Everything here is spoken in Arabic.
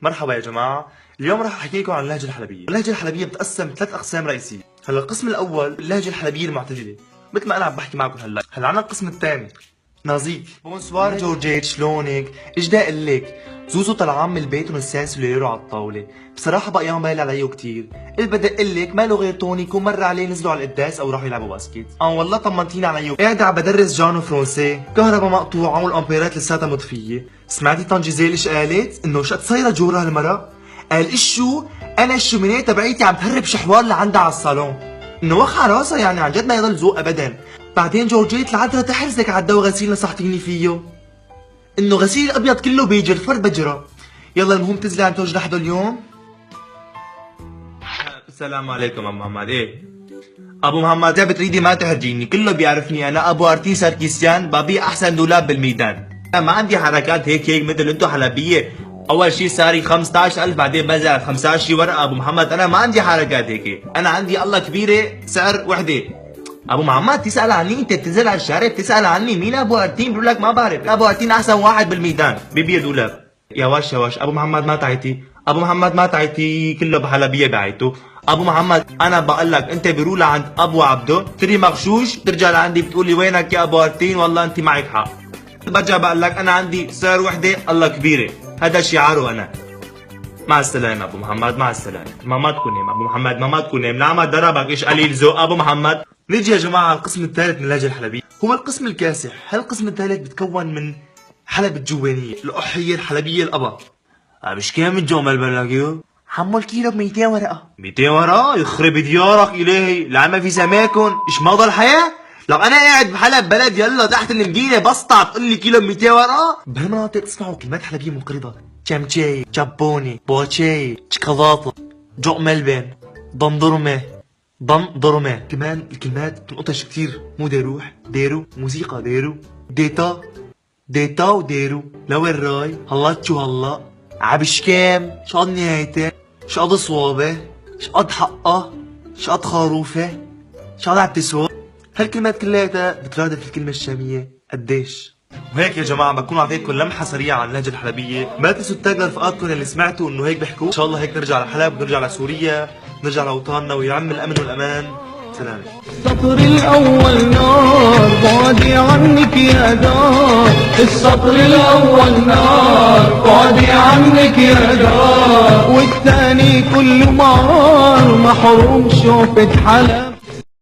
مرحبا يا جماعة، اليوم راح احكي لكم عن اللهجة الحلبية. اللهجة الحلبية بتقسم ثلاث اقسام رئيسية. هلا القسم الاول اللهجة الحلبية المعتدلة، مثل ما انا عم بحكي معكم هلا. عنا القسم الثاني نازيك. بونسوار جورجيت، شلونك؟ ايش بدي اقول لك؟ زوزو طلعان من البيت ونسيان سوليرو على الطاولة، بصراحة بقى ما باين عليه كثير، اللي بدي اقول لك ما له غير توني كون مر عليه نزلوا على القداس او راحوا يلعبوا باسكت. والله طمنتيني عليه. قاعد عم بدرس جانو فرونسي، كهرباء مقطوعة والامبيرات لساتها مطفية. سمعتي طن جيزيل ايش قالت؟ انه شقد صايرة جورة هالمرة؟ قال ايش شو؟ انا الشومينيه تبعيتي عم تهرب شحوار لعندها على الصالون. انه وخ على راسها يعني عن جد ما يضل ذوق ابدا. بعدين جورجيت العذرة تحرزك على الدواء غسيل نصحتيني فيه. انه غسيل الابيض كله بيجر فرد بجرة. يلا المهم تنزلي عم توجد لحده اليوم. السلام عليكم ابو محمد. ايه ابو محمد اذا بتريدي ما تهرجيني، كله بيعرفني انا ابو ارتي ساركيسيان، ببيع احسن دولاب بالميدان. ما عندي حركات هيك مثل انتو حلبيه. اول شي ساري 15000 بعدين بزعل 15 ورقه. ابو محمد انا ما عندي حركات هيك، انا عندي الله كبيره سعر وحده. ابو محمد تسال عني؟ انت بتنزل على الشارع بتسال عني مين ابو ارتين؟ بقول لك ما بعرف. ابو ارتين احسن واحد بالميدان ببيع دولاب. يا واش يا واش ابو محمد ما تعيتي، ابو محمد ما تعيتي، كله بحلبيه بعيته. ابو محمد انا بقول لك انت بروح لعند ابو عبده تري مغشوش، ترجع لعندي بتقولي وينك يا ابو ارتين؟ والله انت معك حق. برجع بقول لك انا عندي سعر وحده الله كبيره، هذا شعاره انا. مع السلامة ابو محمد، مع السلامة. ما تكون نايم ابو محمد، ما تكون نايم. نعم ضربك ايش قليل ذوق ابو محمد. نيجي يا جماعة على القسم الثالث من اللهجة الحلبية، هو القسم الكاسح. هالقسم الثالث بتكون من حلب الجوانية، الأحية الحلبية الأبا. مش كام الجمل بلاقيه؟ حمل كيلو ب 200 ورقة. 200 ورقة؟ يخرب ديارك إلهي، لعما في سماكن، إيش موضة الحياة؟ لو أنا قاعد بحلب بلد يلا تحت المدينة بسطع تقول لي كيلو ب 200 ورقة؟ بهالمناطق تسمعوا كلمات حلبية منقرضة، شمشاي، شابوني، بوتشاي، شوكولاتة، جو ملبن، ضمضرمة، ضرمة. كمان الكلمات بتنقطش كتير، مو داروح، دارو، موسيقى دارو، ديتا وديرو. لوين راي؟ هلات شو هلا؟ عبشكام؟ شقد نهايته؟ شقد صوابه؟ شقد حقه؟ شقد خروفه؟ شقد عم تسوى؟ هالكلمات كلياتها بترادف الكلمة الشامية قديش. وهيك يا جماعة بكون اعطيتكم لمحة سريعة عن اللهجة الحلبية، ما تنسوا تتاج لرفقاتكم اللي سمعتوا انه هيك بيحكوا. ان شاء الله هيك نرجع لحلب، نرجع لسوريا، نرجع لاوطاننا ويعم الامن والامان. سلام. السطر الاول نار بعدي عنك يا دار، السطر الاول نار بعدي عنك يا دار، والثاني كله مار محروم شوفة حلب.